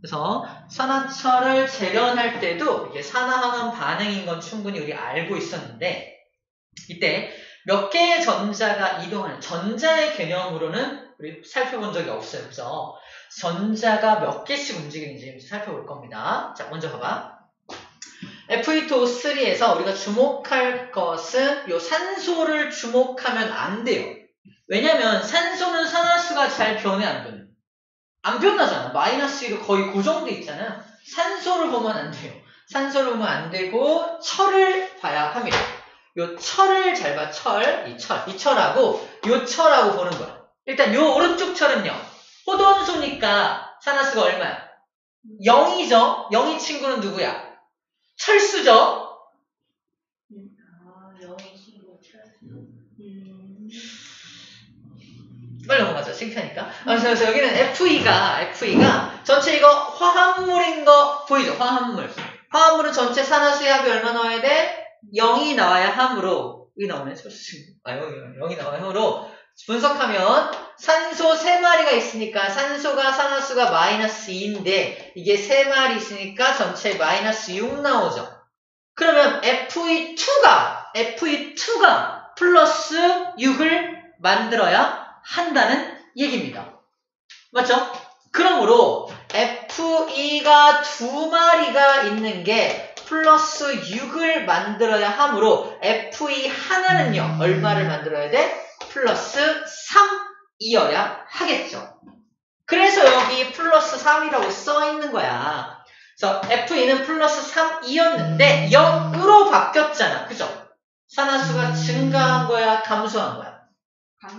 그래서 산화철을 재련할 때도 이게 산화항원 반응인 건 충분히 우리 알고 있었는데 이때 몇 개의 전자가 이동하는 전자의 개념으로는 우리 살펴본 적이 없어요. 그래서 전자가 몇 개씩 움직이는지 살펴볼 겁니다. 자, 먼저 봐봐. Fe2O3에서 우리가 주목할 것은 요 산소를 주목하면 안 돼요. 왜냐면 산소는 산화수가 잘 변해 안 변해? 안 변하잖아. 마이너스 1로 거의 고정돼 있잖아요. 산소를 보면 안 돼요. 산소를 보면 안 되고 철을 봐야 합니다. 요 철을 잘 봐. 이 철하고 요 철하고 보는 거야. 일단 요 오른쪽 철은요. 호돈소니까 산화수가 얼마야? 0이죠. 0이 친구는 누구야? 철수죠. 영의 친구 철수. 빨리 넘어가죠. 창피하니까. 그래서 여기는 FE가 전체 이거 화합물인 거 보이죠? 화합물. 화합물은 전체 산화수의 합이 얼마 나와야 돼? 0이 나와야 함으로 여기 나오네. 철수. 0이 나와야 함으로 분석하면 산소 3마리가 있으니까 산소가 산화수가 마이너스 2인데 이게 3마리 있으니까 전체 마이너스 6 나오죠. 그러면 FE2가 플러스 6을 만들어야 한다는 얘기입니다. 맞죠? 그러므로 FE가 2마리가 있는 게 플러스 6을 만들어야 하므로 FE 하나는요. 얼마를 만들어야 돼? 플러스 3이어야 하겠죠. 그래서 여기 플러스 3이라고 써 있는 거야. 그래서 FE는 플러스 3이었는데 0으로 바뀌었잖아. 그죠? 산화수가 증가한 거야? 감소한 거야?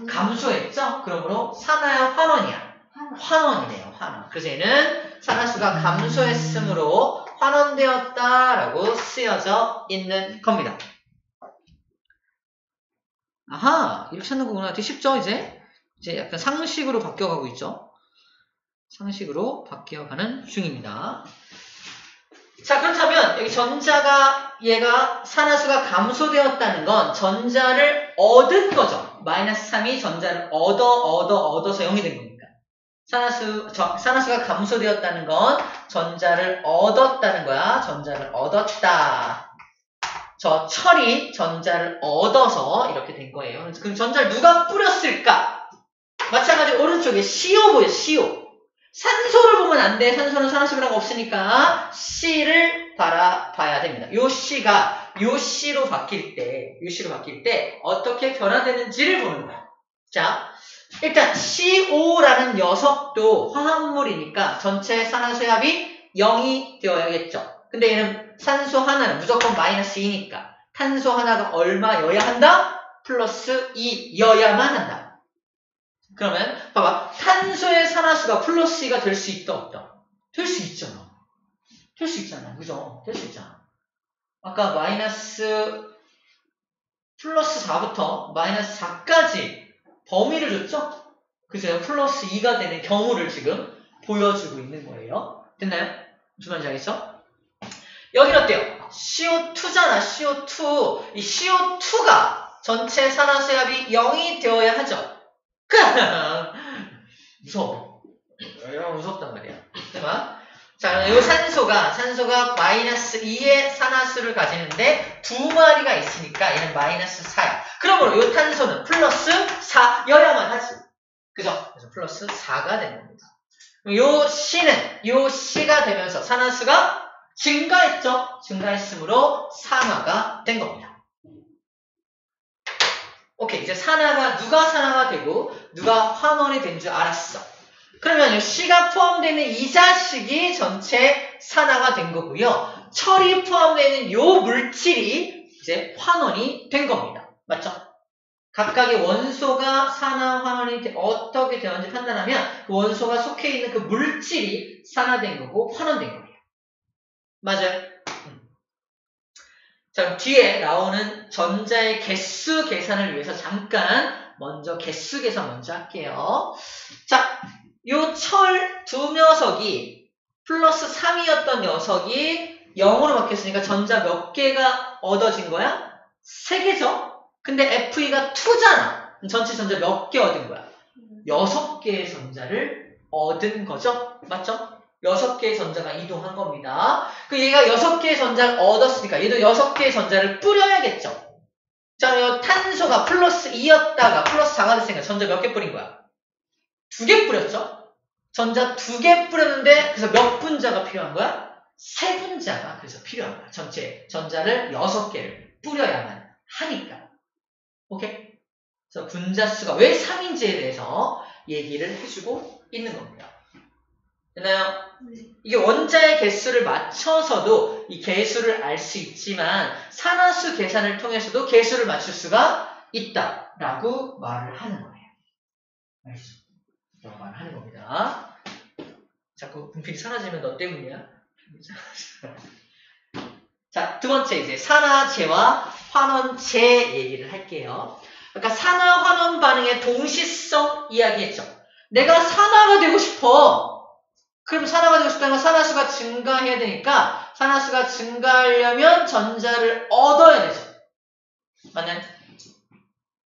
감소했죠? 그러므로 산화야? 환원이야? 환원이네요. 환원. 그래서 얘는 산화수가 감소했으므로 환원되었다라고 쓰여져 있는 겁니다. 아하, 이렇게 찾는 거구나. 되게 쉽죠, 이제 약간 상식으로 바뀌어가고 있죠. 상식으로 바뀌어가는 중입니다. 자, 그렇다면 여기 전자가 얘가 산화수가 감소되었다는 건 전자를 얻은 거죠. 마이너스 3이 전자를 얻어서 0이 된 겁니까? 산화수가 감소되었다는 건 전자를 얻었다는 거야. 전자를 얻었다. 저 철이 전자를 얻어서 이렇게 된 거예요. 그럼 전자를 누가 뿌렸을까? 마찬가지로 오른쪽에 CO 보여, CO. 산소를 보면 안 돼. 산소는 산화수가 없으니까 C를 바라봐야 됩니다. 요 C로 바뀔 때 어떻게 변화되는지를 보는 거야. 자, 일단 CO라는 녀석도 화합물이니까 전체 산화수의 합이 0이 되어야겠죠. 근데 얘는 산소 하나는 무조건 마이너스 2니까 탄소 하나가 얼마여야 한다? 플러스 2여야만 한다. 그러면 봐봐. 탄소의 산화수가 플러스 2가 될 수 있다 없다? 될 수 있잖아. 될 수 있잖아. 그죠? 될 수 있잖아. 아까 플러스 4부터 마이너스 4까지 범위를 줬죠? 그래서 플러스 2가 되는 경우를 지금 보여주고 있는 거예요. 됐나요? 무슨 말인지 알겠죠? 여기는 어때요? CO2잖아. CO2. 이 CO2가 전체 산화수의 합이 0이 되어야 하죠. 무서워. 무섭단 말이야. 자, 이 산소가 마이너스 2의 산화수를 가지는데 2마리가 있으니까 얘는 마이너스 4야. 그러므로 이 탄소는 플러스 4여야만 하지. 그죠? 그래서 플러스 4가 되는 겁니다. 요 C가 되면서 산화수가 증가했죠? 증가했으므로 산화가 된 겁니다. 오케이, 이제 누가 산화가 되고 누가 환원이 된 줄 알았어. 그러면 이 C가 포함되는 이 자식이 전체 산화가 된 거고요. 철이 포함되는 이 물질이 이제 환원이 된 겁니다. 맞죠? 각각의 원소가 산화, 환원이 어떻게 되는지 판단하면 그 원소가 속해 있는 그 물질이 산화된 거고 환원된 거예요. 맞아요? 자, 그럼 뒤에 나오는 전자의 개수 계산을 위해서 잠깐 먼저 개수 계산 먼저 할게요. 자, 요 철 두 녀석이 플러스 3이었던 녀석이 0으로 바뀌었으니까 전자 몇 개가 얻어진 거야? 3개죠? 근데 FE가 2잖아. 전체 전자 몇 개 얻은 거야? 6개의 전자를 얻은 거죠? 맞죠? 6개의 전자가 이동한 겁니다. 그 얘가 6개의 전자를 얻었으니까 얘도 6개의 전자를 뿌려야겠죠. 자, 이 탄소가 플러스 2였다가 플러스 4가 됐으니까 전자 몇 개 뿌린 거야? 2개 뿌렸죠? 전자 2개 뿌렸는데 그래서 몇 분자가 필요한 거야? 3분자가 그래서 필요한 거야. 전체 전자를 6개를 뿌려야만 하니까. 오케이? 그래서 분자 수가 왜 3인지에 대해서 얘기를 해주고 있는 겁니다. 됐나요? 이게 원자의 개수를 맞춰서도 이 개수를 알 수 있지만 산화수 계산을 통해서도 개수를 맞출 수가 있다라고 말을 하는 거예요. 알죠? 라고 말을 하는 겁니다. 자꾸 분필이 사라지면 너 때문이야? 자, 두 번째 이제 산화제와 환원제 얘기를 할게요. 그러니까 산화 환원 반응의 동시성 이야기했죠. 내가 산화가 되고 싶어. 그럼 산화가 되고 싶다는 건 산화수가 증가해야 되니까 산화수가 증가하려면 전자를 얻어야 되죠. 맞나요?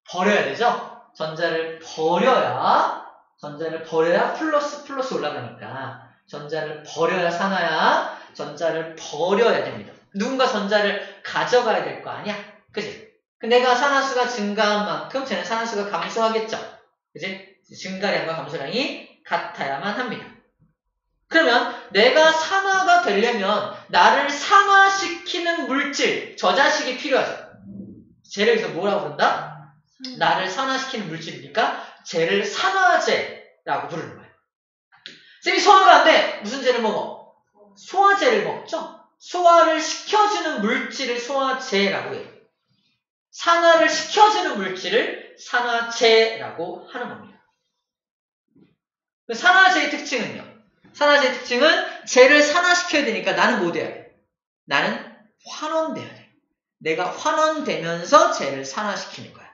버려야 되죠. 전자를 버려야 플러스 올라가니까 전자를 버려야 산화야. 전자를 버려야 됩니다. 누군가 전자를 가져가야 될 거 아니야? 그지? 내가 산화수가 증가한 만큼 쟤는 산화수가 감소하겠죠. 그지? 증가량과 감소량이 같아야만 합니다. 그러면 내가 산화가 되려면 나를 산화시키는 물질, 저 자식이 필요하죠. 쟤를 여기서 뭐라고 부른다? 나를 산화시키는 물질이니까 쟤를 산화제라고 부르는 거예요. 쌤이 소화가 안 돼. 무슨 제를 먹어? 소화제를 먹죠. 소화를 시켜주는 물질을 소화제라고 해요. 산화를 시켜주는 물질을 산화제라고 하는 겁니다. 산화제의 특징은요. 산화제의 특징은 쟤를 산화시켜야 되니까 나는 뭐 돼야 돼? 나는 환원돼야 돼. 내가 환원되면서 쟤를 산화시키는 거야.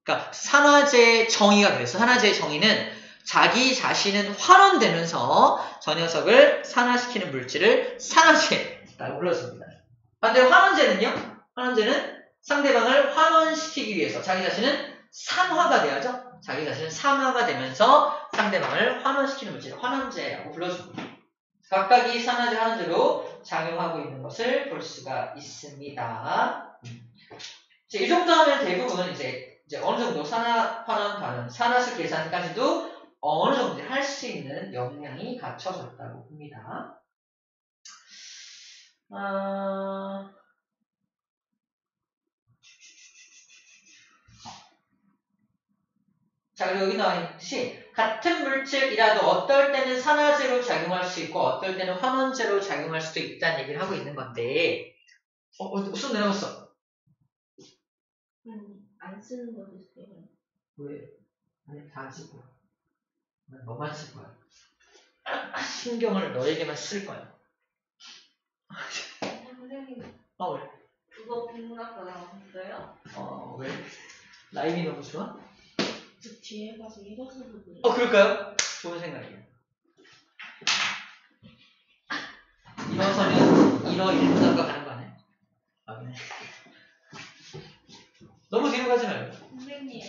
그러니까 산화제의 정의가 그래서 산화제의 정의는 자기 자신은 환원되면서 저 녀석을 산화시키는 물질을 산화제라고 불렀습니다. 반대로 환원제는요? 환원제는 상대방을 환원시키기 위해서 자기 자신은 산화가 돼야죠. 자기 자신은 산화가 되면서 상대방을 환원시키는 물질을 환원제라고 불러줍니다. 각각이 산화제, 환원제로 작용하고 있는 것을 볼 수가 있습니다. 이 정도 하면 대부분 이제 어느 정도 산화, 환원, 반응, 산화수 계산까지도 어느 정도 할 수 있는 역량이 갖춰졌다고 봅니다. 자, 그리고 여기 나와 있듯이 같은 물질이라도 어떨 때는 산화제로 작용할 수 있고 어떨 때는 환원제로 작용할 수도 있다는 얘기를 하고 있는 건데 손 내려갔어. 안 쓰는 것도 있어요. 왜? 아니, 다 쓸 거야. 너만 쓸 거야. 신경을 너에게만 쓸 거야. 선생님. 왜? 그거 국문학과 나왔어요? 왜? 라임이 너무 좋아? 저 뒤에 가서 일어서도 돼요. 그럴까요? 좋은 생각이에요. 일어서면 1분간가 가는 거 아니야? 네. 너무 뒤로 가지 말고. 선생님.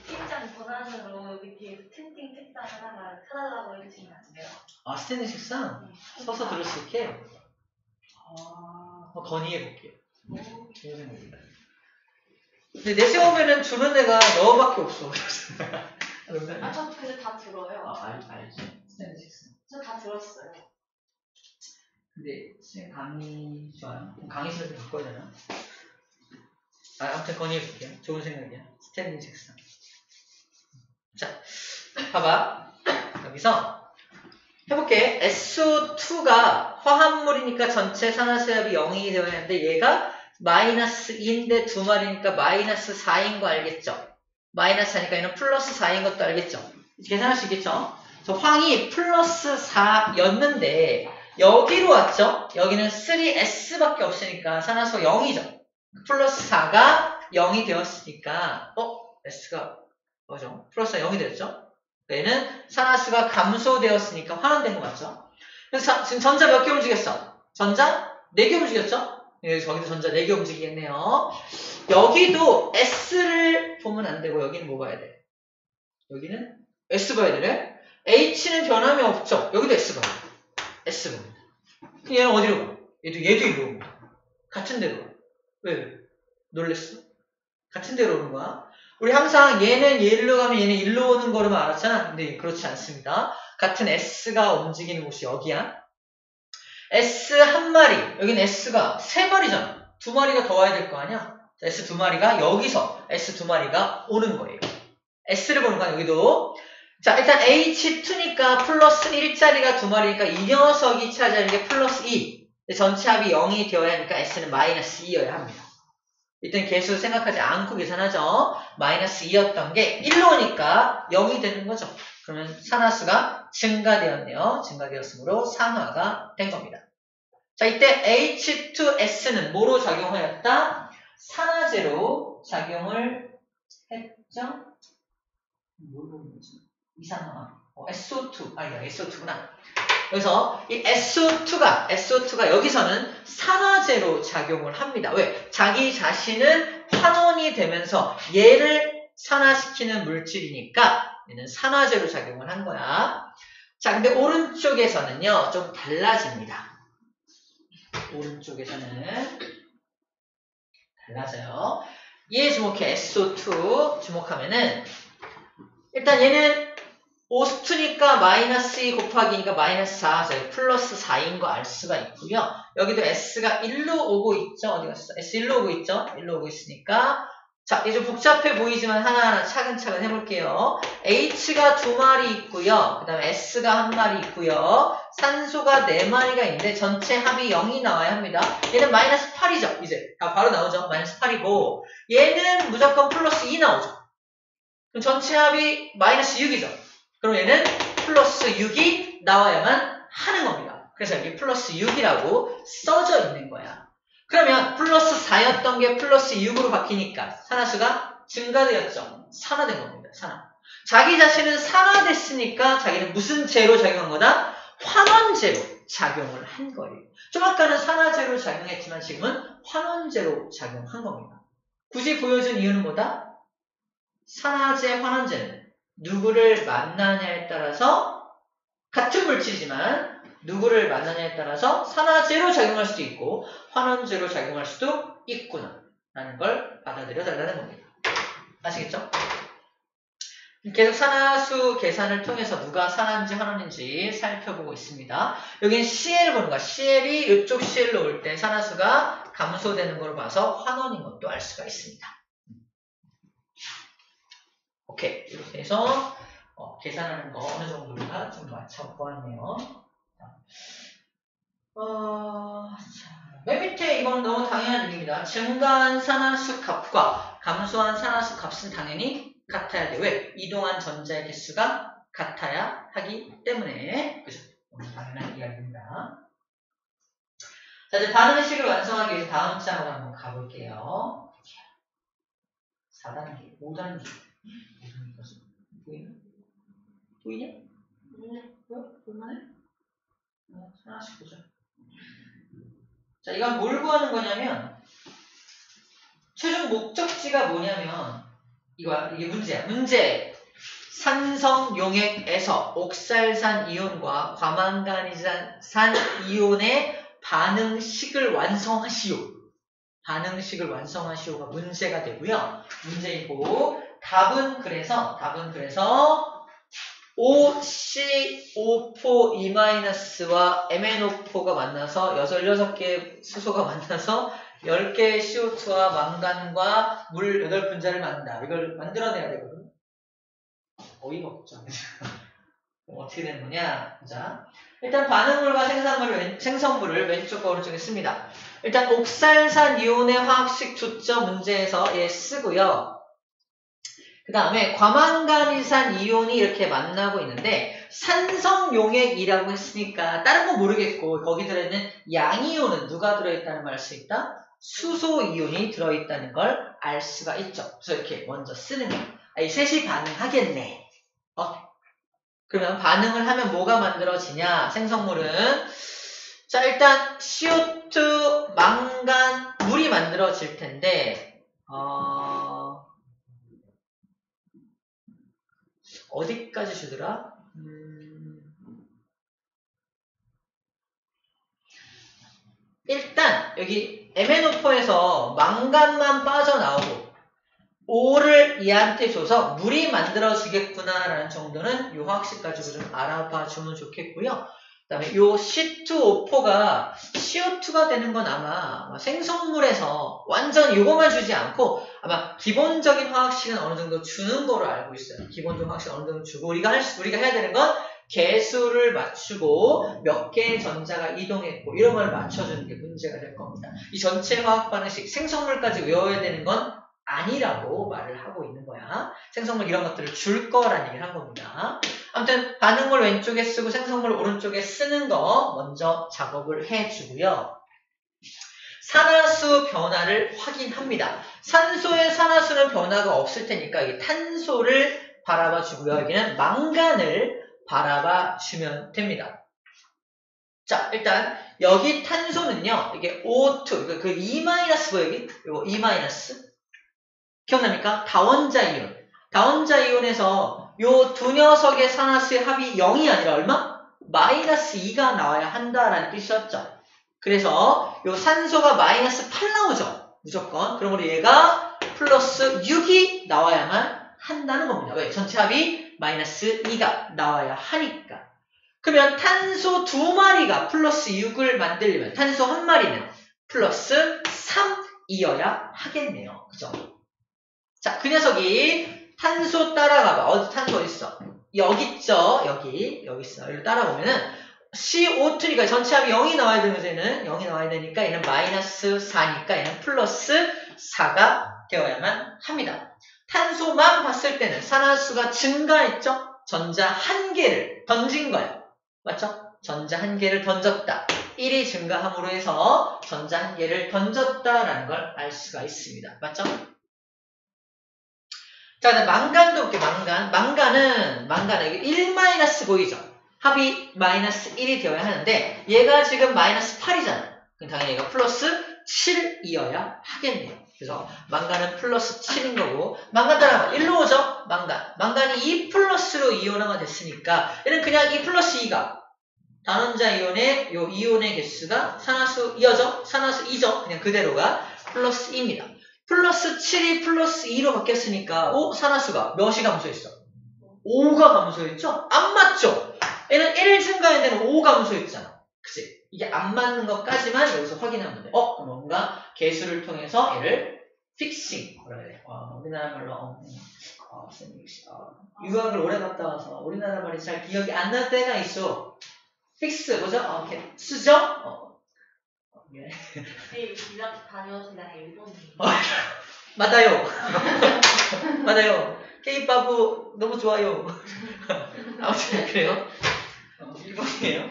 책장 권한으로 여기 뒤에 스탠딩 책상 하나가 찾아달라고 해주시면 안 돼요? 스탠딩 책상? 네. 서서 들을 수 있게? 건의해볼게요. 좋은 생각입니다. 근데 내세우면은 주는 애가 너밖에 없어. 저 근데 다 들어요. 알지. 스탠딩 책상. 저 다 들었어요. 근데 선생님 강의 좋아요. 그럼 강의실을 좀 바꿔야 되나? 아무튼 건의해볼게요. 좋은 생각이야. 스탠딩 책상. 자, 봐봐. 여기서 해볼게. SO2가 화합물이니까 전체 산화수압이 0이 되어야 하는데 얘가 마이너스 2인데 두 마리니까 마이너스 4인 거 알겠죠? 마이너스 4니까 얘는 플러스 4인 것도 알겠죠? 계산할 수 있겠죠? 저 황이 플러스 4였는데 여기로 왔죠? 여기는 3S밖에 없으니까 산화수가 0이죠? 플러스 4가 0이 되었으니까 S가 뭐죠? 플러스가 0이 되었죠? 얘는 산화수가 감소되었으니까 환원된 거 맞죠? 그래서 지금 전자 몇 개 움직였어? 전자 4개 움직였죠? 저기도 전자 4개 움직이겠네요. 여기도 S를 보면 안 되고 여기는 뭐 봐야 돼? 여기는 S 봐야 되네? H는 변함이 없죠? 여기도 S 봐야 돼. S 봅니다. 얘는 어디로 가? 얘도 일로 옵니다. 같은 데로 가. 왜? 놀랬어? 같은 데로 오는 거야. 우리 항상 얘는 얘로 가면 얘는 일로 오는 거로만 알았잖아. 근데 그렇지 않습니다. 같은 S가 움직이는 곳이 여기야. S 한 마리, 여기는 S가 세 마리잖아. 두 마리가 더 와야 될 거 아니야? S 두 마리가 여기서 S 두 마리가 오는 거예요. S를 보는 거야, 여기도. 자, 일단 H2니까 플러스 1자리가 두 마리니까 이 녀석이 차지하는 게 플러스 2. 전체 합이 0이 되어야 하니까 S는 마이너스 2여야 합니다. 일단 개수 생각하지 않고 계산하죠. 마이너스 2였던 게 1로 오니까 0이 되는 거죠. 그러면 산화수가 증가되었네요. 증가되었으므로 산화가 된 겁니다. 자, 이때 H2S는 뭐로 작용하였다? 산화제로 작용을 했죠. 뭘 보는 거지? 이산화. SO2. 아니다, SO2구나. 그래서 이 SO2가 여기서는 산화제로 작용을 합니다. 왜? 자기 자신은 환원이 되면서 얘를 산화시키는 물질이니까 얘는 산화제로 작용을 한 거야. 자, 근데 오른쪽에서는요, 좀 달라집니다. 오른쪽에서는 달라져요. 얘 주목해. SO2 주목하면은 일단 얘는 O2니까 마이너스 2 곱하기 2가 마이너스 4, 플러스 4인 거 알 수가 있고요. 여기도 S가 1로 오고 있죠. 어디 갔어? S 1로 오고 있죠. 1로 오고 있으니까 자, 이제 좀 복잡해 보이지만 하나하나 차근차근 해볼게요. H가 두 마리 있고요. 그 다음에 S가 한 마리 있고요. 산소가 네 마리가 있는데 전체 합이 0이 나와야 합니다. 얘는 마이너스 8이죠. 이제 바로 나오죠. 마이너스 8이고 얘는 무조건 플러스 2 나오죠. 그럼 전체 합이 마이너스 6이죠. 그럼 얘는 플러스 6이 나와야만 하는 겁니다. 그래서 여기 플러스 6이라고 써져 있는 거야. 그러면 플러스 4였던 게 플러스 6으로 바뀌니까 산화수가 증가되었죠. 산화된 겁니다. 산화. 자기 자신은 산화됐으니까 자기는 무슨 제로 작용한 거다? 환원제로 작용을 한 거예요. 좀 아까는 산화제로 작용했지만 지금은 환원제로 작용한 겁니다. 굳이 보여준 이유는 뭐다? 산화제, 환원제는 누구를 만나냐에 따라서 같은 물질이지만 누구를 만나냐에 따라서 산화제로 작용할 수도 있고 환원제로 작용할 수도 있구나 라는 걸 받아들여 달라는 겁니다. 아시겠죠? 계속 산화수 계산을 통해서 누가 산화인지 환원인지 살펴보고 있습니다. 여기는 CL 보는 거야. CL이 이쪽 CL로 올 때 산화수가 감소되는 걸로 봐서 환원인 것도 알 수가 있습니다. 오케이. 이렇게 해서 계산하는 거 어느 정도인가 좀 맞춰보았네요. 맨 밑에 이건 너무 당연한 얘기입니다. 증가한 산화수 값과 감소한 산화수 값은 당연히 같아야 돼. 왜? 이동한 전자의 개수가 같아야 하기 때문에. 그죠? 너무 당연한 이야기입니다. 자, 이제 반응식을 완성하기 위해서 다음 장으로 한번 가볼게요. 4단계, 5단계. 보이나? 보이냐? 볼만해? 하나씩 보자. 자, 이건 뭘 구하는 거냐면, 최종 목적지가 뭐냐면, 이게 문제야. 문제. 산성 용액에서 옥살산 이온과 과망간산 이온의 반응식을 완성하시오. 반응식을 완성하시오가 문제가 되고요. 문제이고, 답은 그래서 OCO4 2-와 MnO4가 만나서 6개의 수소가 만나서 10개의 CO2와 망간과 물 8분자를 만든다. 이걸 만들어내야 되거든요. 어이가 없죠. 어떻게 되는 거냐? 보자. 일단 반응물과 생성물을 왼쪽과 오른쪽에 씁니다. 일단 옥살산 이온의 화학식 주점 문제에서 얘 쓰고요. 그 다음에 과망간이산 이온이 이렇게 만나고 있는데 산성용액이라고 했으니까 다른 건 모르겠고 거기 들어있는 양이온은 누가 들어있다는 걸 알 수 있다? 수소이온이 들어있다는 걸 알 수가 있죠. 그래서 이렇게 먼저 쓰는 거예요. 이 셋이 반응하겠네. 그러면 반응을 하면 뭐가 만들어지냐? 생성물은 자 일단 CO2, 망간, 물이 만들어질 텐데 어디까지 주더라? 일단 여기 MnO4에서 망간만 빠져나오고 O를 얘한테 줘서 물이 만들어지겠구나라는 정도는 이 화학식 가지고 좀 알아봐 주면 좋겠고요. 그 다음에 이 C2O4가 CO2가 되는 건 아마 생성물에서 완전 이것만 주지 않고 아마 기본적인 화학식은 어느 정도 주는 거로 알고 있어요. 기본적인 화학식 어느 정도 주고 우리가 해야 되는 건 개수를 맞추고 몇 개의 전자가 이동했고 이런 걸 맞춰주는 게 문제가 될 겁니다. 이 전체 화학 반응식 생성물까지 외워야 되는 건 아니라고 말을 하고 있는 거야. 생성물 이런 것들을 줄 거라는 얘기를 한 겁니다. 아무튼 반응물 왼쪽에 쓰고 생성물 오른쪽에 쓰는 거 먼저 작업을 해주고요. 산화수 변화를 확인합니다. 산소의 산화수는 변화가 없을 테니까 이 탄소를 바라봐 주고요. 여기는 망간을 바라봐 주면 됩니다. 자, 일단 여기 탄소는요. 이게 O2, 그 E- 보이기? 이거 E- 기억납니까? 다원자 이온. 다원자 이온에서 요 두 녀석의 산화수의 합이 0이 아니라 얼마? -2가 나와야 한다라는 뜻이었죠. 그래서 요 산소가 -8 나오죠. 무조건. 그러므로 얘가 플러스 6이 나와야만 한다는 겁니다. 왜? 전체 합이 -2가 나와야 하니까. 그러면 탄소 2마리가 플러스 6을 만들려면 탄소 1마리는 플러스 3이어야 하겠네요. 그죠? 자, 그 녀석이 탄소 따라가봐. 어디 탄소 어딨어? 여기 있죠? 여기 있어. 여기 따라보면은 CO2니까 전체 합이 0이 나와야 되는 거죠. 얘는 0이 나와야 되니까 얘는 -4니까 얘는 플러스 4가 되어야만 합니다. 탄소만 봤을 때는 산화수가 증가했죠? 전자 1개를 던진 거야. 맞죠? 전자 1개를 던졌다. 1이 증가함으로 해서 전자 1개를 던졌다라는 걸 알 수가 있습니다. 맞죠? 자, 망간도 볼게요. 망간은 여기 1- 보이죠? 합이 -1이 되어야 하는데 얘가 지금 -8이잖아. 그럼 당연히 얘가 플러스 7이어야 하겠네요. 그래서 망간은 플러스 7인 거고 망간 따라가면 1로 오죠? 망간이 2 플러스로 이온화가 됐으니까 얘는 그냥 2 플러스 2가 단원자 이온의 요 이온의 개수가 산화수 2죠? 산화수 2죠? 그냥 그대로가 플러스 2입니다. 플러스 7이 플러스 2로 바뀌었으니까 산화수가 몇이 감소했어? 5가 감소했죠? 안 맞죠? 얘는 1 증가했는데 5 감소했잖아. 그치? 이게 안 맞는 것까지만 여기서 확인하면 돼. 그럼 뭔가 개수를 통해서 얘를 픽싱. 뭐라 그래? 우리나라 말로 유학을 오래 갔다 와서 우리나라 말이 잘 기억이 안 날 때가 있어. 픽스 뭐죠? 이렇게 쓰죠? 네, 유학 다녀오신다 일본이. 맞아요. 맞아요. K-POP 너무 좋아요. 아무튼 그래요. 일본이에요.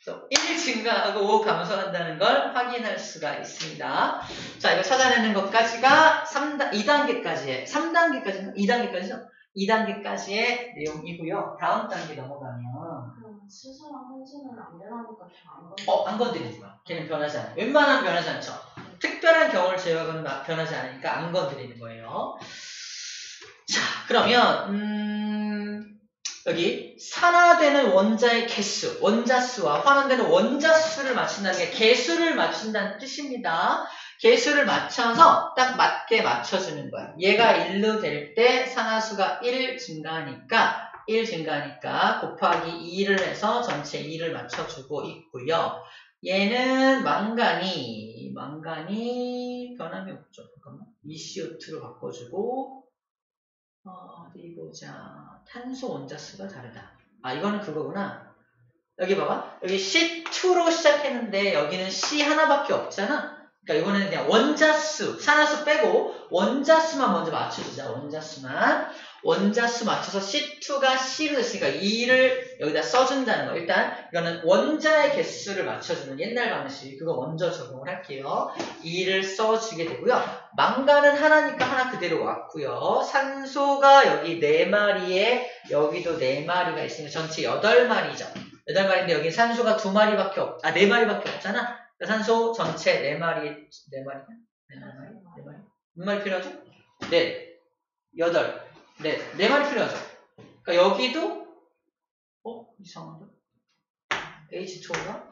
그래서 1 증가하고 5 감소한다는 걸 확인할 수가 있습니다. 자, 이거 찾아내는 것까지가 2단계까지의 3단계까지는 2단계까지죠? 2단계까지의 내용이고요. 다음 단계 넘어가면 수소랑 산소는 안 변하니까 안 건드리지 마. 걔는 변하지 않아요. 웬만하면 변하지 않죠. 특별한 경우를 제외하고는 변하지 않으니까 안 건드리는 거예요. 자, 그러면 여기 산화되는 원자의 개수, 원자수와 환원되는 원자수를 맞춘다는 게 개수를 맞춘다는 뜻입니다. 개수를 맞춰서 딱 맞게 맞춰주는 거야. 얘가 1로 될 때 산화수가 1 증가하니까 곱하기 2를 해서 전체 2를 맞춰주고 있고요. 얘는 망간이 변함이 없죠. 잠깐만. ECO2로 바꿔주고 어디 보자. 탄소 원자수가 다르다. 이거는 그거구나. 여기 봐봐. 여기 C2로 시작했는데 여기는 C 하나밖에 없잖아. 그러니까 이거는 그냥 원자수, 산화수 빼고 원자수만 먼저 맞춰주자. 원자수 맞춰서 C2가 C로 됐으니까 2를 여기다 써준다는 거. 일단 이거는 원자의 개수를 맞춰주는 옛날 방식. 그거 먼저 적용을 할게요. 2를 써주게 되고요. 망간은 하나니까 하나 그대로 왔고요. 산소가 여기 4마리에 여기도 4마리가 있으니까 전체 8마리죠. 8마리인데 여기 산소가 2마리밖에 4마리밖에 없잖아. 산소 전체 4마리. 몇 마리 필요하죠? 네. 8. 네, 4마리 필요하죠. 그러니까 여기도 이상하다. H2가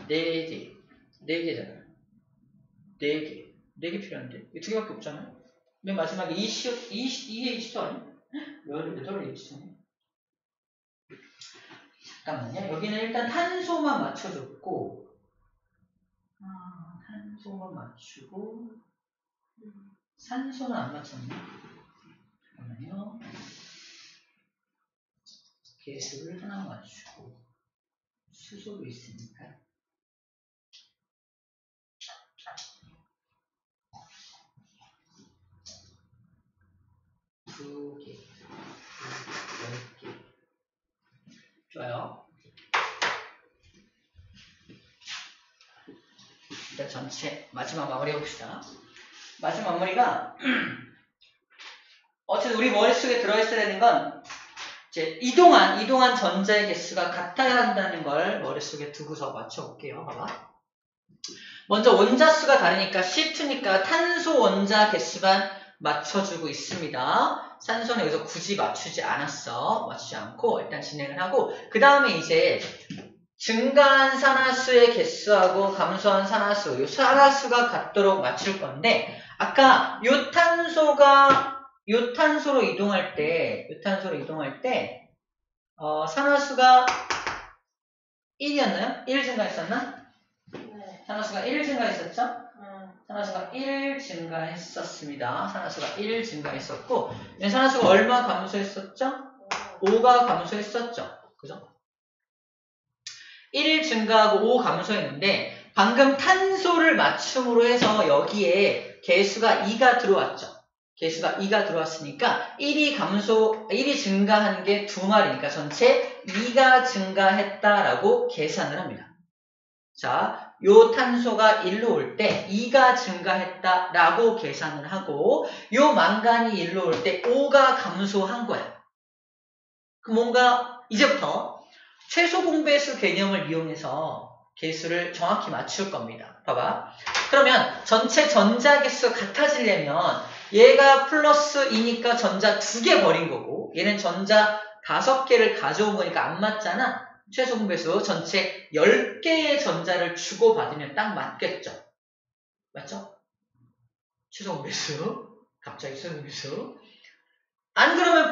4개. 4개잖아. 4개. 4개 필요한데? 이 2개밖에 없잖아요? 맨 마지막에 2에 20도 아니야? 몇 월에 20도네? 잠깐만요. 여기는 일단 탄소만 맞춰줬고, 탄소만 맞추고, 산소는 안 맞췄네. 잠깐만요. 개수를 하나 맞추고, 수소도 있으니까. 2개, 10개. 좋아요. 일단 전체 마지막 마무리 해봅시다. 마지막 마무리가 어쨌든 우리 머릿속에 들어있어야 되는 건 이제 이동한 전자의 개수가 같아야 한다는 걸 머릿속에 두고서 맞춰볼게요. 봐봐. 먼저 원자수가 다르니까 C2니까 탄소 원자 개수만 맞춰주고 있습니다. 산소는 여기서 굳이 맞추지 않았어. 맞추지 않고 일단 진행을 하고 그 다음에 이제 증가한 산화수의 개수하고 감소한 산화수, 이 산화수가 같도록 맞출 건데 아까 요 탄소로 이동할 때 산화수가 1이었나요? 1 증가했었나? 네. 산화수가 1 증가했었죠? 산화수가 1 증가했었습니다. 산화수가 1 증가했었고 산화수가 얼마 감소했었죠? 5가 감소했었죠. 그죠? 1 증가하고 5 감소했는데 방금 탄소를 맞춤으로 해서 여기에 개수가 2가 들어왔죠. 개수가 2가 들어왔으니까 1이 증가한 게 2마리니까 전체 2가 증가했다라고 계산을 합니다. 자, 요 탄소가 1로 올 때 2가 증가했다라고 계산을 하고 요 망간이 1로 올 때 5가 감소한 거야. 그럼 뭔가 이제부터 최소 공배수 개념을 이용해서 개수를 정확히 맞출 겁니다. 봐봐. 그러면 전체 전자 개수가 같아지려면 얘가 플러스 2니까 전자 2개 버린 거고 얘는 전자 5개를 가져온 거니까 안 맞잖아. 최소 공배수 전체 10개의 전자를 주고받으면 딱 맞겠죠. 맞죠? 최소 공배수. 갑자기 최소 공배수. 안 그러면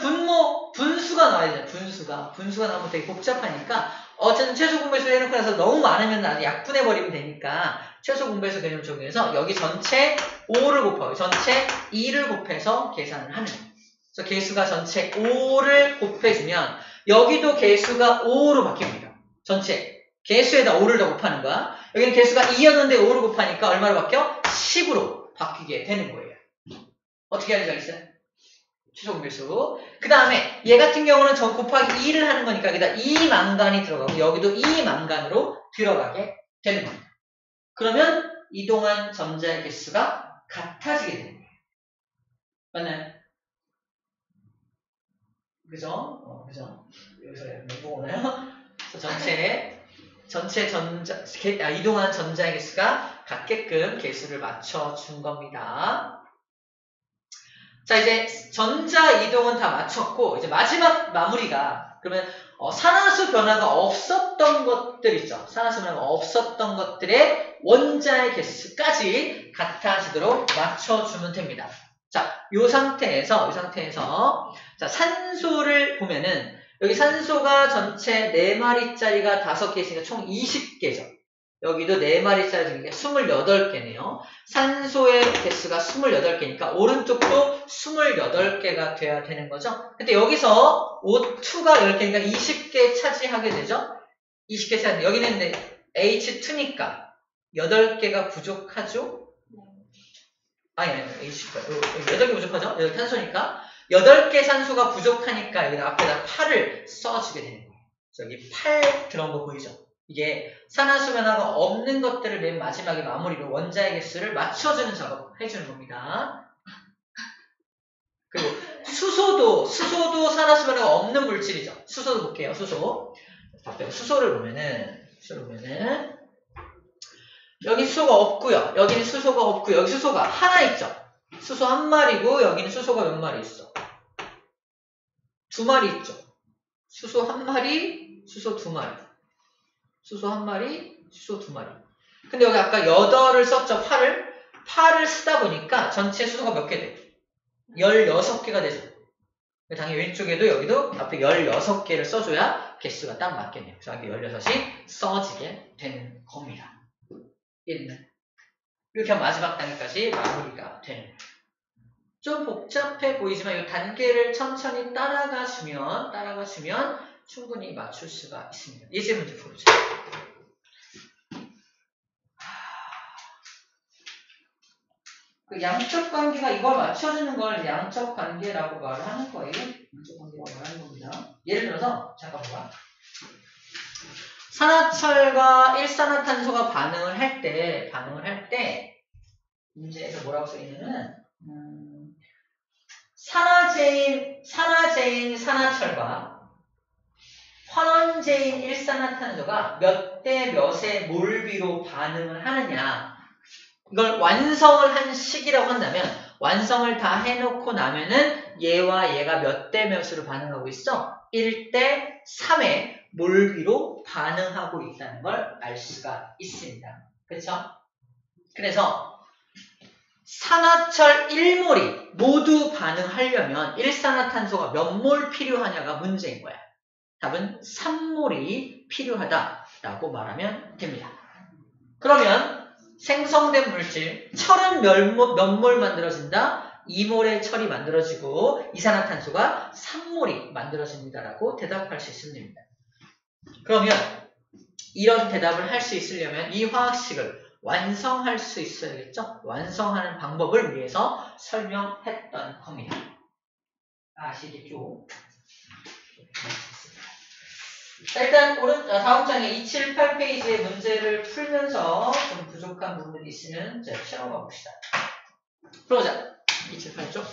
분수가 나와야 되잖아. 분수가 나오면 되게 복잡하니까 어쨌든 최소 공배수 해놓고 나서 너무 많으면 나중에 약분해버리면 되니까 최소 공배수 개념 적용해서 여기 전체 5를 곱하고 전체 2를 곱해서 계산을 하는 거예요. 그래서 개수가 전체 5를 곱해주면 여기도 개수가 5로 바뀝니다. 전체 개수에다 5를 더 곱하는 거야. 여기는 개수가 2였는데 5를 곱하니까 얼마로 바뀌어? 10으로 바뀌게 되는 거예요. 어떻게 하는지 알겠어요? 최소 공배수. 그 다음에 얘 같은 경우는 전 곱하기 2를 하는 거니까 여기다 2망간이 들어가고 여기도 2망간으로 들어가게 되는 겁니다. 그러면 이동한 전자의 개수가 같아지게 되는 거예요. 맞나요? 그죠? 그죠? 여기서 멘붕 오나요? 전체 이동한 전자의 개수가 같게끔 개수를 맞춰준 겁니다. 자, 이제 전자 이동은 다 마쳤고, 이제 마지막 마무리가, 그러면, 산화수 변화가 없었던 것들 있죠. 산화수 변화가 없었던 것들의 원자의 개수까지 같아지도록 맞춰주면 됩니다. 자, 요 상태에서, 자, 산소를 보면은, 여기 산소가 전체 4마리짜리가 5개 있으니까 총 20개죠. 여기도 4마리짜리 중에 28개네요. 산소의 개수가 28개니까 오른쪽도 28개가 돼야 되는 거죠. 근데 여기서 O2가 10개니까 20개 차지하게 되죠. 20개 차지. 여기는 H2니까 8개가 부족하죠. 아니, 8개 부족하죠. 여기 탄소니까 8개 산소가 부족하니까 여기 앞에다 8을 써주게 되는 거예요. 여기 8 들어온 거 보이죠? 이게 산화수 변화가 없는 것들을 맨 마지막에 마무리로 원자의 개수를 맞춰주는 작업 해주는 겁니다. 그리고 수소도 산화수 변화가 없는 물질이죠. 수소도 볼게요. 수소를 보면은 여기 수소가 없고요. 여기는 수소가 없고 여기 수소가 하나 있죠. 수소 한 마리고 여기는 수소가 몇 마리 있어? 2마리 있죠. 수소 한 마리, 수소 2마리. 수소 한 마리, 수소 2마리. 근데 여기 아까 8을 썼죠, 8을 쓰다 보니까 전체 수소가 몇 개 돼? 16개가 되죠. 당연히 왼쪽에도 여기도 앞에 16개를 써줘야 개수가 딱 맞겠네요. 그래서 여기 16이 써지게 되는 겁니다. 이렇게 하면 마지막 단계까지 마무리가 되는 거예요. 좀 복잡해 보이지만 이 단계를 천천히 따라가시면 충분히 맞출 수가 있습니다. 예제 문제 풀어보죠. 그 양적 관계가 이걸 맞춰주는 걸 양적 관계라고 말을 하는 거예요. 양적 관계라고 말하는 겁니다. 예를 들어서 잠깐 봐봐. 산화철과 일산화탄소가 반응을 할 때 문제에서 뭐라고 써 있냐면 산화제인 산화철과 환원제인 일산화탄소가 몇 대 몇의 몰비로 반응을 하느냐, 이걸 완성을 한 식이라고 한다면 완성을 다 해놓고 나면은 얘와 얘가 몇 대 몇으로 반응하고 있어? 1대 3의 몰비로 반응하고 있다는 걸 알 수가 있습니다. 그렇죠? 그래서 산화철 1몰이 모두 반응하려면 일산화탄소가 몇 몰 필요하냐가 문제인 거야. 답은 3몰이 필요하다라고 말하면 됩니다. 그러면 생성된 물질, 철은 몇 몰 만들어진다? 2몰의 철이 만들어지고 이산화탄소가 3몰이 만들어집니다라고 대답할 수 있으면 됩니다. 그러면 이런 대답을 할 수 있으려면 이 화학식을 완성할 수 있어야겠죠? 완성하는 방법을 위해서 설명했던 겁니다. 아시겠죠? 자, 일단 다음 장에 278페이지의 문제를 풀면서 좀 부족한 부분이 있으면 채워가 봅시다. 풀어보자. 278쪽.